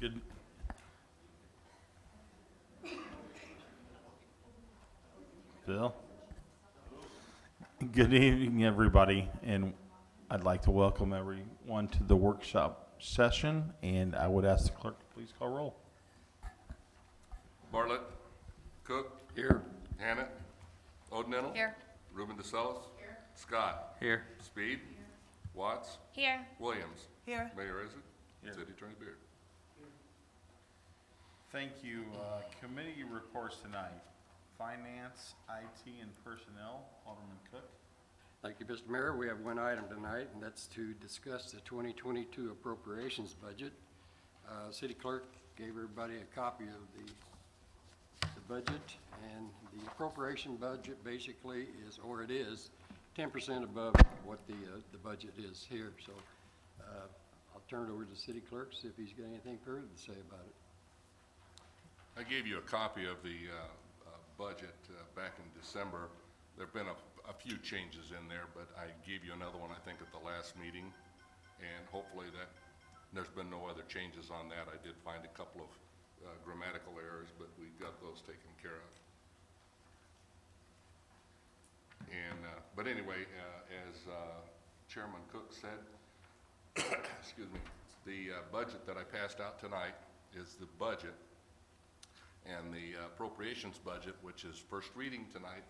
Good. Phil? Good evening, everybody, and I'd like to welcome everyone to the workshop session, and I would ask the clerk to please call roll. Bartlett. Cook. Here. Hannett. Odenenel. Here. Ruben DeSellis. Here. Scott. Here. Speed. Watts. Here. Williams. Here. Mayor Izzard. Here. City Attorney Beard. Thank you. Committee reports tonight. Finance, IT, and Personnel. Alderman Cook. Thank you, Mr. Mayor. We have one item tonight, and that's to discuss the 2022 appropriations budget. City Clerk gave everybody a copy of the budget, and the appropriation budget basically is, or it is, 10% above what the budget is here. So I'll turn it over to the City Clerk, see if he's got anything further to say about it. I gave you a copy of the budget back in December. There have been a few changes in there, but I gave you another one, I think, at the last meeting, and hopefully that there's been no other changes on that. I did find a couple of grammatical errors, but we got those taken care of. And but anyway, as Chairman Cook said, excuse me, the budget that I passed out tonight is the budget, and the appropriations budget, which is first reading tonight,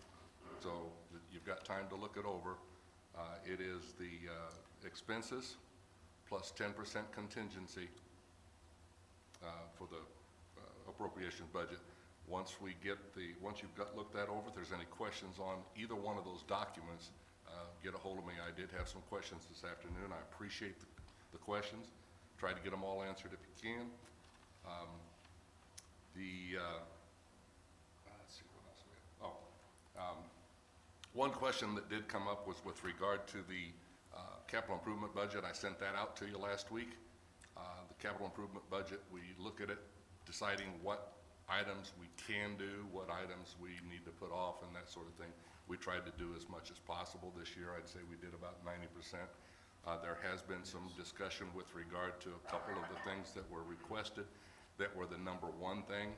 so you've got time to look it over. It is the expenses plus 10% contingency for the appropriations budget. Once you've looked that over, if there's any questions on either one of those documents, get a hold of me. I did have some questions this afternoon. I appreciate the questions. Try to get them all answered if you can. Let's see what else we have. One question that did come up was with regard to the capital improvement budget. I sent that out to you last week. The capital improvement budget, we look at it, deciding what items we can do, what items we need to put off, and that sort of thing. We tried to do as much as possible this year. I'd say we did about 90%. There has been some discussion with regard to a couple of the things that were requested that were the number one thing,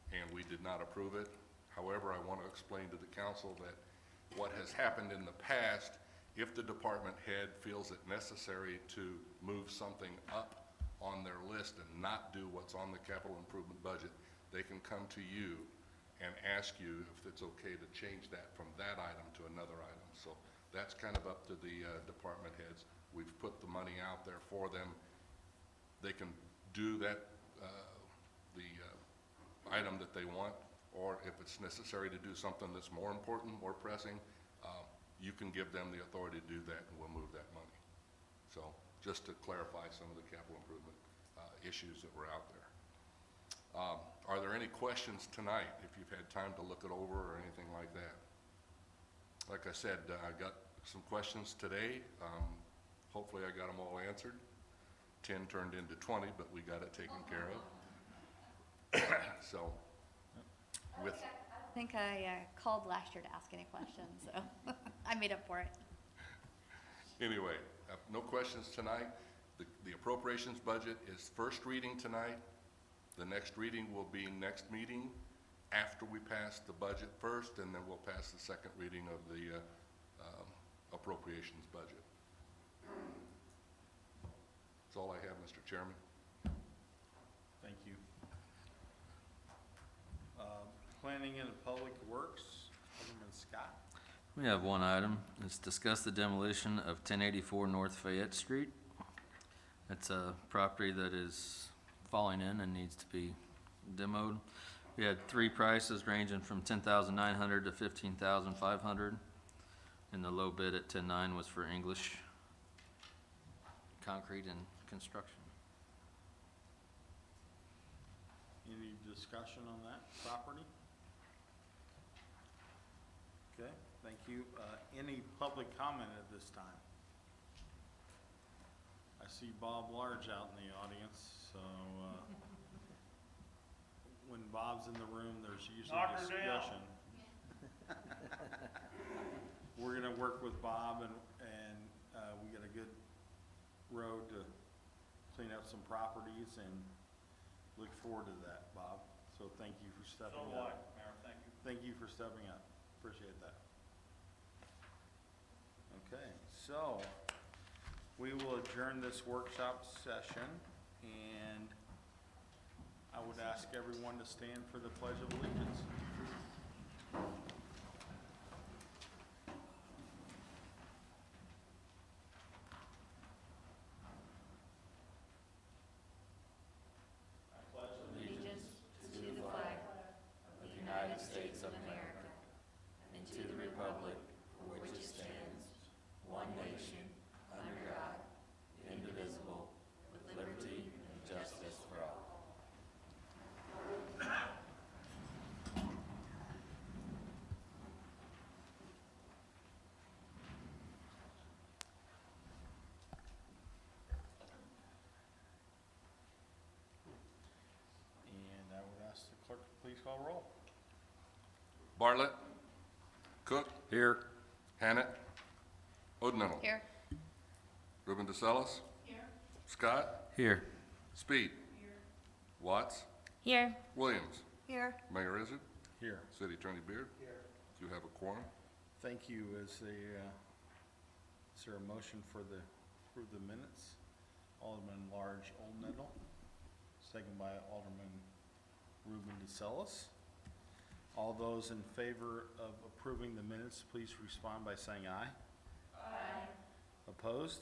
and we did not approve it. However, I want to explain to the council that what has happened in the past, if the department head feels it necessary to move something up on their list and not do what's on the capital improvement budget, they can come to you and ask you if it's okay to change that from that item to another item. So that's kind of up to the department heads. We've put the money out there for them. They can do that item that they want, or if it's necessary to do something that's more important, more pressing, you can give them the authority to do that, and we'll move that money. So just to clarify some of the capital improvement issues that were out there. Are there any questions tonight, if you've had time to look it over or anything like that? Like I said, I got some questions today. Hopefully I got them all answered. 10 turned into 20, but we got it taken care of. So, with I think I called last year to ask any questions, so I made up for it. anyway, no questions tonight. The appropriations budget is first reading tonight. The next reading will be next meeting after we pass the budget first, and then we'll pass the second reading of the appropriations budget. That's all I have, Mr. Chairman. Thank you. Planning and Public Works. Alderman Scott. We have one item. It's discuss the demolition of 1084 North Fayette Street. It's a property that is falling in and needs to be demoed. We had three prices ranging from $10,900 to $15,500, and the low bid at $10,900 was for English concrete and construction. Any discussion on that property? Okay, thank you. Any public comment at this time? I see Bob Large out in the audience, so when Bob's in the room, there's usually discussion. We're gonna work with Bob, and we got a good road to clean up some properties, and forward to that, Bob, so thank you for stepping So do I, up. Mayor, thank you. Thank you for stepping up. Appreciate that. Okay, so we will adjourn this workshop session, and I would ask everyone to stand for the Pledge of Allegiance. Allegiance to the flag of the United States of America and to the republic for which it stands, one nation, under God, indivisible, with liberty and justice for all. And I would ask the clerk to please call roll. Bartlett. Cook. Here. Hannett. Odenhill. Here. Ruben DeSellis. Here. Scott. Here. Speed. Here. Watts. Here. Williams. Here. Mayor Izzard. Here. City Attorney Beard. Here. You have a quorum. Thank you. Is there a motion for the, approve the minutes? Alderman Large Oldnedel, second by Alderman Ruben DeSellis. All those in favor of approving the minutes, please respond by saying aye. Aye. Opposed?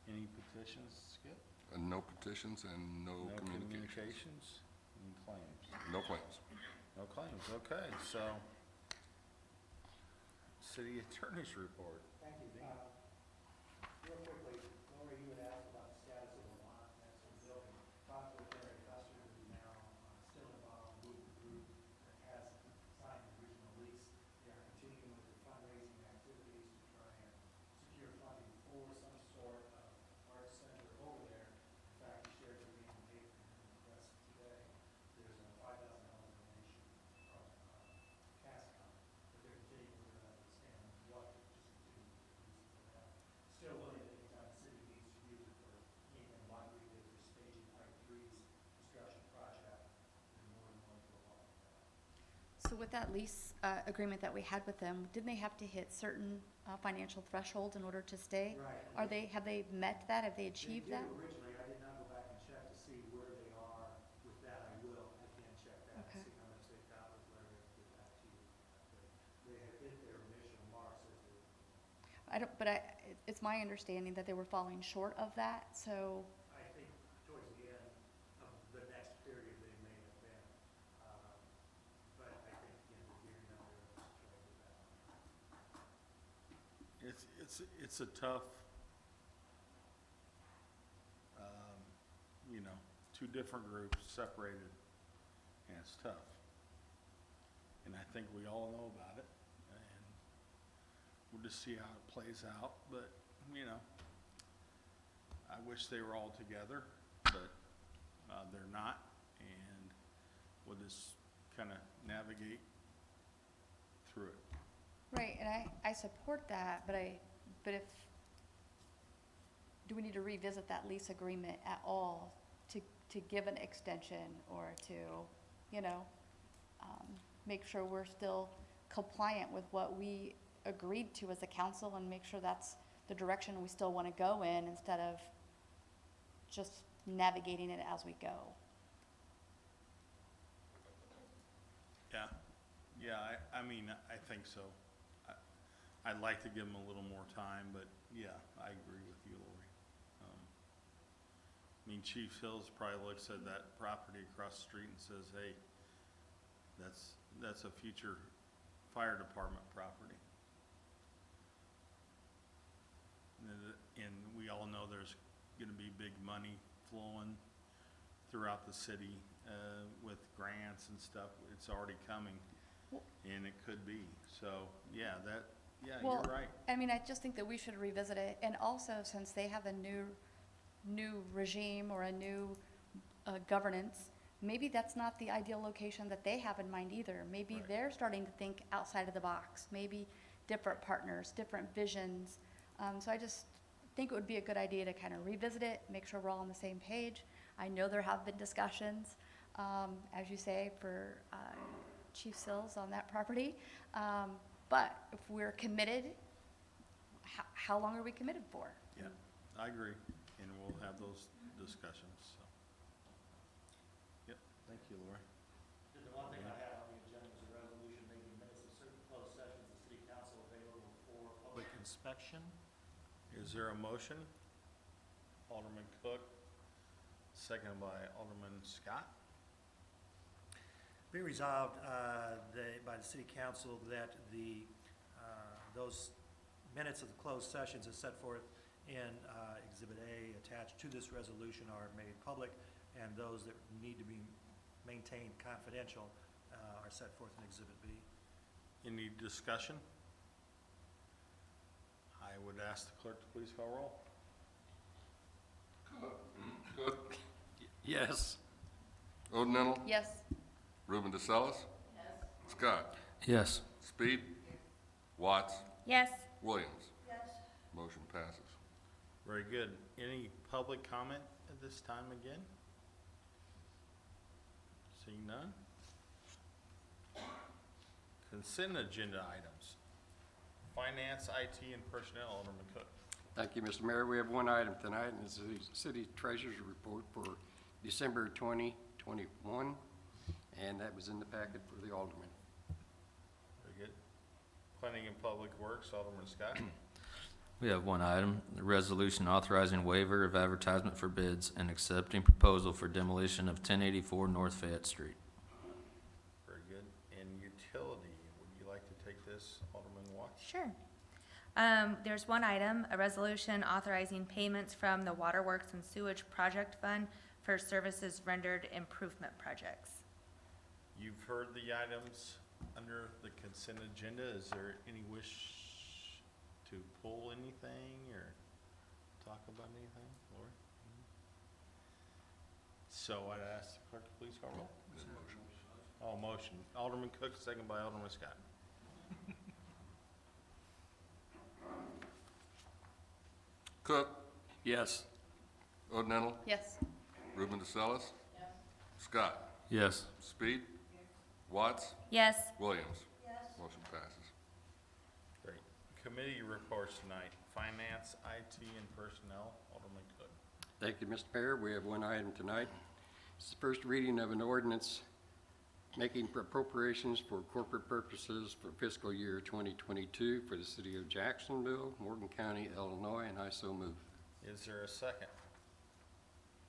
Any petitions, Skip? And no petitions and no communications. Communications? Any claims? No claims. No claims, okay, so, city attorney's report. Thank you. Real quickly, Laura, you had asked about the status of the lot next to the building. Talked with Larry Custer, who's now still involved with the group that has signed the original lease. They are continuing with the fundraising activities to try and secure funding for some sort of art center over there. In fact, he shared with me in the paper in the press today, there's a $5,000 donation from CASCOM, but they're continuing to understand what to just continue to use it for that. Still willing at any time the city needs to use it for anything like we did for staging Pike Trees construction project, they're more than willing to allow that. So with that lease agreement that we had with them, didn't they have to hit certain financial thresholds in order to stay? Right. Have they met that? Have they achieved They that? did originally, I did not go back and check to see where they are with that, I will, I can check that, Okay. see how much they've got with Larry, I'll get back to you. But they had hit their initial marks as It's my understanding that they were falling short of that, so, I think towards the end of the next period, they may have been. But I think, again, we're gearing up there to try to get that. It's a tough, two different groups separated, and it's tough. And I think we all know about it, and we'll just see how it plays out, but, I wish they were all together, but, they're not, and we'll just kind of navigate through it. right, and I support that, but do we need to revisit that lease agreement at all to give an extension or to, make sure we're still compliant with what we agreed to as a council and make sure that's the direction we still want to go in instead of just navigating it as we go? Yeah, I think so. I'd like to give them a little more time, but yeah, I agree with you, Lori. Chief Hills probably looks at that property across the street and says, hey, that's a future fire department property. And we all know there's gonna be big money flowing throughout the city, with grants and stuff. It's already coming, and it could be. So, yeah, Well, you're right. I just think that we should revisit it, and also since they have a new regime or a new governance, maybe that's not the ideal location that they have in mind either. Maybe Right. they're starting to think outside of the box, maybe different partners, different visions. So I just think it would be a good idea to kind of revisit it, make sure we're all on the same page. I know there have been discussions, as you say, for Chief Sills on that property. But if we're committed, how long are we committed for? Yeah, I agree, and we'll have those discussions, so. Yep, thank you, Lori. The one thing I had on the agenda was a resolution making minutes of certain closed sessions of the city council available for public inspection. Is there a motion? Alderman Cook, seconded by Alderman Scott. Be resolved by the city council that those minutes of the closed sessions as set forth in Exhibit A attached to this resolution are made public, and those that need to be maintained confidential are set forth in Exhibit B. Any discussion? I would ask the clerk to please call roll. Cook, Yes. Odenettle, Yes. Ruben DeSellis? Scott? Yes. Speed? Watts? Yes. Williams? Motion passes. Very good. Any public comment at this time again? Seeing none? Consent agenda items. Finance, IT, and personnel, Alderman Cook. Thank you, Mr. Mayor. We have one item tonight, and it's the city treasurer's report for December 2021, and that was in the packet for the alderman. Very good. Planning and Public Works, Alderman Scott. We have one item, the resolution authorizing waiver of advertisement for bids and accepting proposal for demolition of 1084 North Fayette Street. Very good. And utility, would you like to take this, Alderman Watts? Sure. There's one item, a resolution authorizing payments from the Waterworks and Sewage Project Fund for services rendered improvement projects. You've heard the items under the consent agenda. Is there any wish to pull anything or talk about anything, Lori? So I'd ask the clerk to please call roll. Oh, motion. Alderman Cook, second by Alderman Scott. Cook, Yes. Odenettle, Yes. Ruben DeSellis? Scott? Yes. Speed? Watts? Yes. Williams? Motion passes. Great. Committee reports tonight. Finance, IT, and personnel, Alderman Cook. Thank you, Mr. Mayor. We have one item tonight. It's the first reading of an ordinance making appropriations for corporate purposes for fiscal year 2022 for the city of Jacksonville, Morgan County, Illinois, and I so move. Is there a second?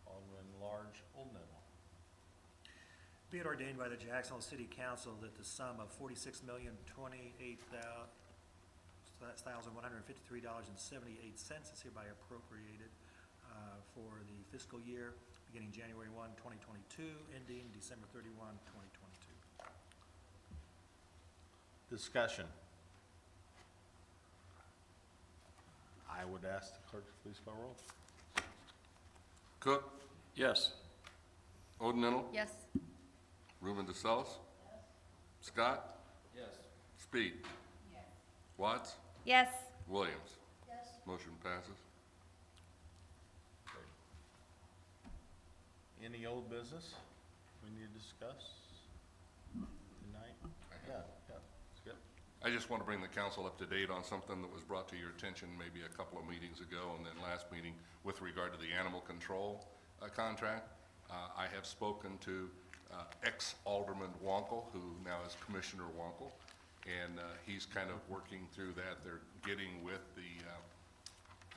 Alderman Large Oldnettle. Be it ordained by the Jacksonville City Council that the sum of $46,028,153.78 is hereby appropriated for the fiscal year beginning January 1, 2022, ending December 31, 2022. Discussion. I would ask the clerk to please call roll. Cook, Yes. Odenettle, Yes. Ruben DeSellis? Scott? Yes. Speed? Watts? Yes. Williams? Motion passes. Any old business we need to discuss tonight? Yeah, it's good. I just want to bring the council up to date on something that was brought to your attention maybe a couple of meetings ago and then last meeting with regard to the animal control contract. I have spoken to ex-Alderman Wonkel, who now is Commissioner Wonkel, and he's kind of working through that. They're getting with the,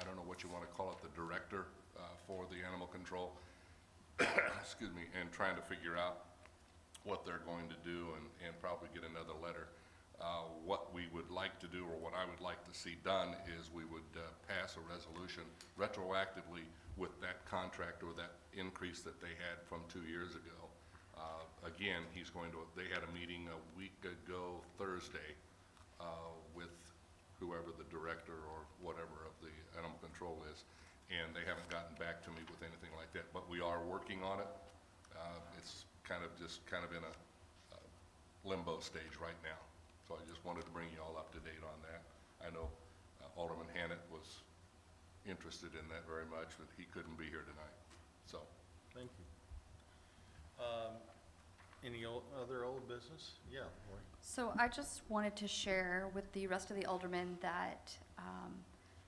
I don't know what you want to call it, the director for the animal control, excuse me, and trying to figure out what they're going to do and probably get another letter. What we would like to do, or what I would like to see done, is we would pass a resolution retroactively with that contract or that increase that they had from 2 years ago. Again, they had a meeting a week ago Thursday with whoever the director or whatever of the animal control is, and they haven't gotten back to me with anything like that, but we are working on it. It's kind of in a limbo stage right now. So I just wanted to bring you all up to date on that. I know Alderman Hannett was interested in that very much, but he couldn't be here tonight. So thank you. Any other old business? Yeah, Lori. So I just wanted to share with the rest of the aldermen that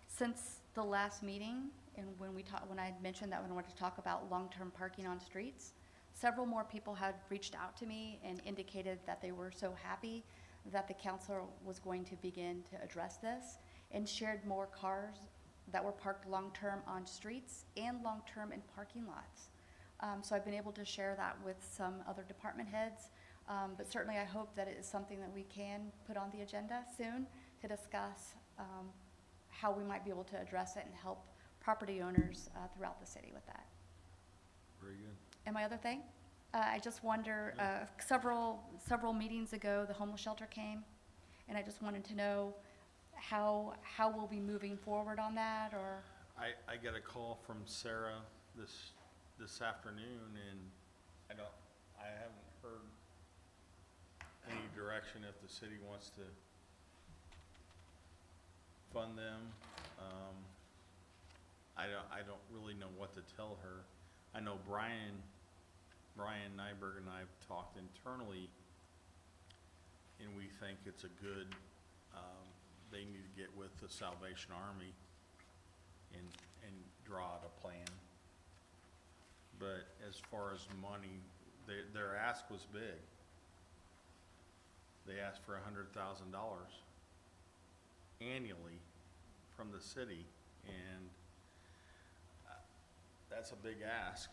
since the last meeting and when I had mentioned that when I wanted to talk about long-term parking on streets, several more people had reached out to me and indicated that they were so happy that the council was going to begin to address this and shared more cars that were parked long-term on streets and long-term in parking lots. So I've been able to share that with some other department heads, but certainly I hope that it is something that we can put on the agenda soon to discuss how we might be able to address it and help property owners throughout the city with that. Very good. And my other thing, I just wonder, several meetings ago, the homeless shelter came, and I just wanted to know how we'll be moving forward on that, or, I got a call from Sarah this afternoon, and I haven't heard any direction if the city wants to fund them. I don't really know what to tell her. I know Brian Nyberg and I have talked internally, and we think it's a good, they need to get with the Salvation Army and draw out a plan. But as far as money, their ask was big. They asked for $100,000 annually from the city, and that's a big ask.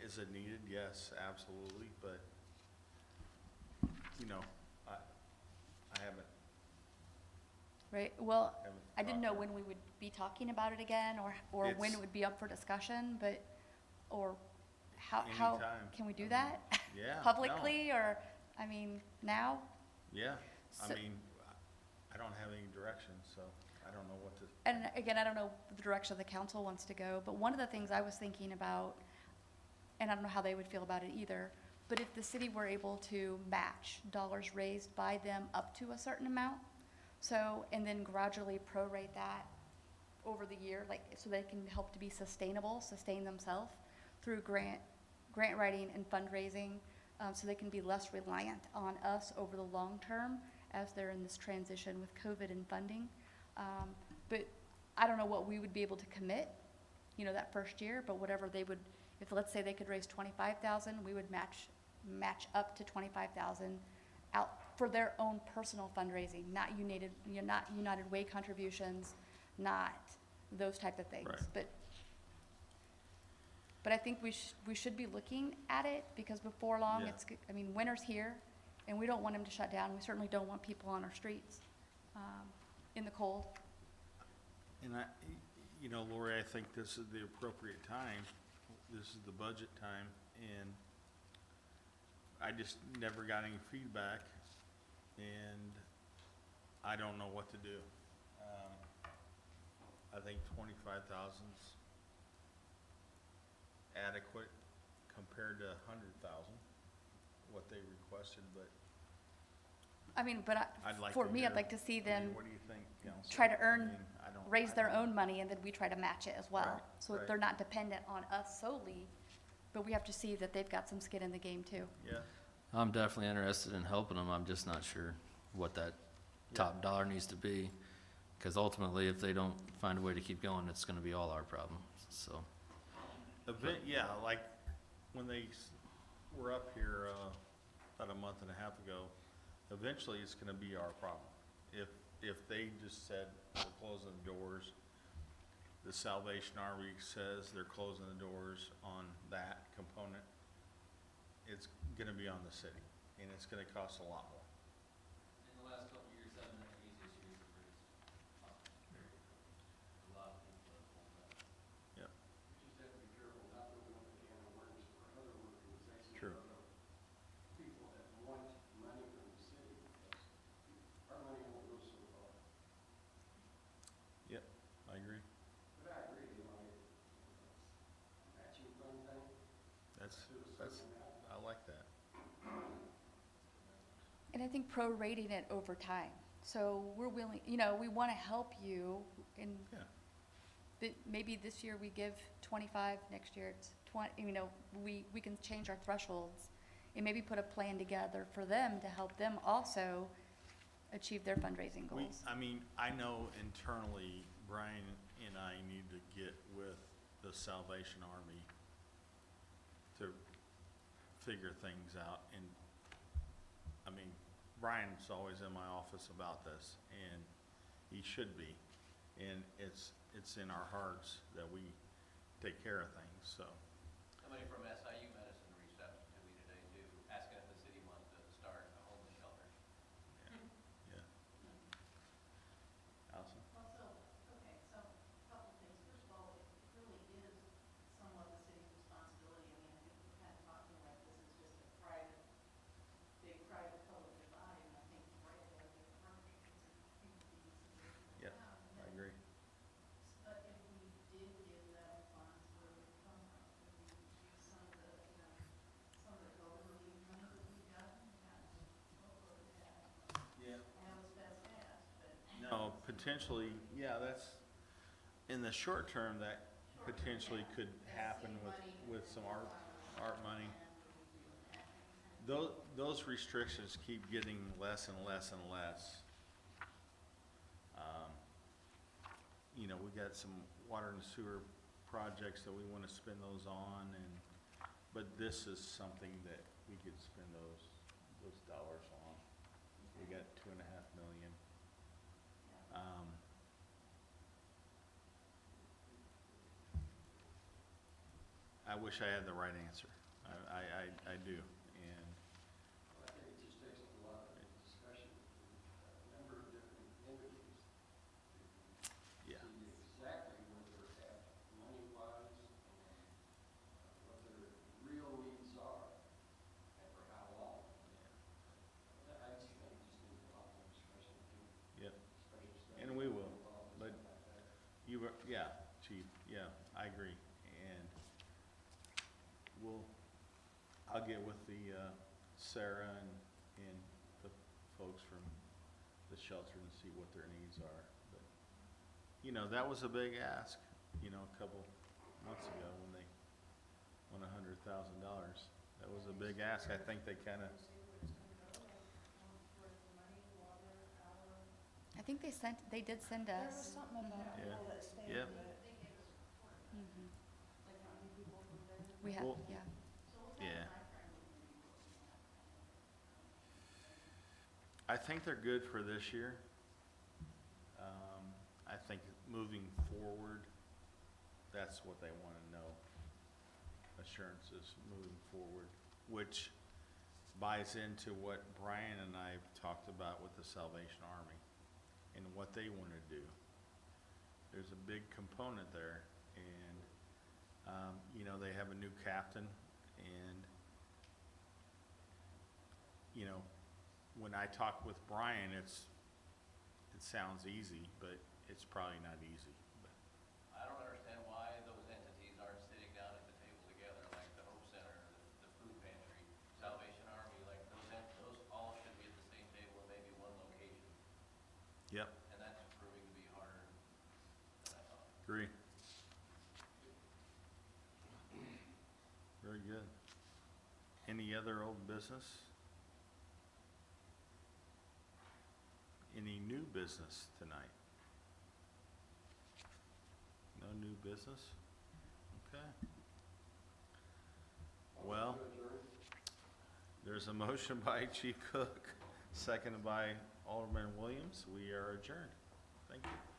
Is it needed? Yes, absolutely, but, you know, I haven't right? Well, haven't I didn't know talked to when we would be talking about it again, or when It's- it would be up for discussion, but, or how Anytime. can we do I mean, that? yeah, no. Publicly, or, I mean, now? Yeah, So- I mean, I don't have any direction, so I don't know what to. And again, I don't know the direction the council wants to go, but one of the things I was thinking about, and I don't know how they would feel about it either, but if the city were able to match dollars raised by them up to a certain amount, so, and then gradually prorate that over the year, like, so they can help to be sustainable, sustain themselves through grant writing and fundraising, so they can be less reliant on us over the long term as they're in this transition with COVID and funding. But I don't know what we would be able to commit, you know, that first year, but whatever they would, if let's say they could raise 25,000, we would match up to 25,000 out for their own personal fundraising, not United Way contributions, not those type of things. Right. But I think we should be looking at it, because before long, Yeah. I mean, winter's here, and we don't want them to shut down. We certainly don't want people on our streets in the cold. And you know, Lori, I think this is the appropriate time. This is the budget time, and I just never got any feedback, and I don't know what to do. I think 25,000's adequate compared to 100,000, what they requested, but I mean, but I'd like for to me, hear- I'd like to see I mean, them what do you think, Council? try to I mean, I don't- raise I their don't- own money, and then we try to match it as well. Right, So that right. they're not dependent on us solely, but we have to see that they've got some skin in the game too. Yeah, I'm definitely interested in helping them, I'm just not sure what that top dollar needs to be. Because ultimately, if they don't find a way to keep going, it's gonna be all our problem, so. yeah, like, when they were up here, about a month and a half ago, eventually it's gonna be our problem. If they just said, we're closing the doors, the Salvation Army says they're closing the doors on that component, it's gonna be on the city, and it's gonna cost a lot more. In the last couple of years, having the easiest years of a lot of people have pulled back. Yep, Just have to be careful not to open up a can of worms for other organizations. True. or other people that want money from the city, because our money only goes so far. yep, I agree. But I agree, you know, matching fund thing, That's, to a that's, certain amount. I like that. And I think prorating it over time. So we're willing, you know, we want to help you, and Yeah. maybe this year we give 25, next year it's 20, you know, we can change our thresholds and maybe put a plan together for them to help them also achieve their fundraising goals. I mean, I know internally, Brian and I need to get with the Salvation Army to figure things out. And, I mean, Brian's always in my office about this, and he should be. And it's in our hearts that we take care of things, so. Somebody from SIU Medicine reached out to me today too, asking if the city wants to start a homeless shelter. Yeah. Allison? Also, okay, so a couple things. First of all, it really is somewhat the city's responsibility. I mean, I think we're kind of talking like this is just a private, big private public divide, and I think right there, the partnerships are huge fees. Yep, I agree. But if we did give them funds, where would it come from? Would we use some of the, you know, some of the COVID relief money that we've gotten? What would that? Yeah. I know it's best asked, but. No, potentially, yeah, that's, in the short term, that potentially could happen with some art money. Those restrictions keep getting less and less and less. You know, we got some water and sewer projects that we want to spend those on, but this is something that we could spend those dollars on. We got $2.5 million. I wish I had the right answer. I do, and I think it just takes a lot of discussion with a number of different entities to yeah, see exactly where they're at money-wise and what their real needs are and for how long. I just think it just needs a lot more discussion too. yep. Special stuff And we will, involved and but stuff like that. You were, yeah, Chief, yeah, I agree, and I'll get with the, Sarah and the folks from the shelter and see what their needs are, but, you know, that was a big ask, you know, a couple months ago when they won $100,000. That was a big ask, I think they kinda, I think they did send There was us. something about Yeah. people that stayed, Yep. but Mhm. like how many people were there. We have, Well, yeah. So what kind yeah. of timeframe would we be looking at? I think they're good for this year. I think moving forward, that's what they want to know. Assurances moving forward, which buys into what Brian and I have talked about with the Salvation Army and what they want to do. There's a big component there, and, you know, they have a new captain, and, you know, when I talk with Brian, it sounds easy, but it's probably not easy. But I don't understand why those entities aren't sitting down at the table together, like the Hope Center, the food pantry, Salvation Army, like those all should be at the same table in maybe one location. Yep, And that's proving to be harder than I thought. agree. Very good. Any other old business? Any new business tonight? No new business? Okay. Well, there's a motion by Chief Cook, seconded by Alderman Williams. We are adjourned. Thank you.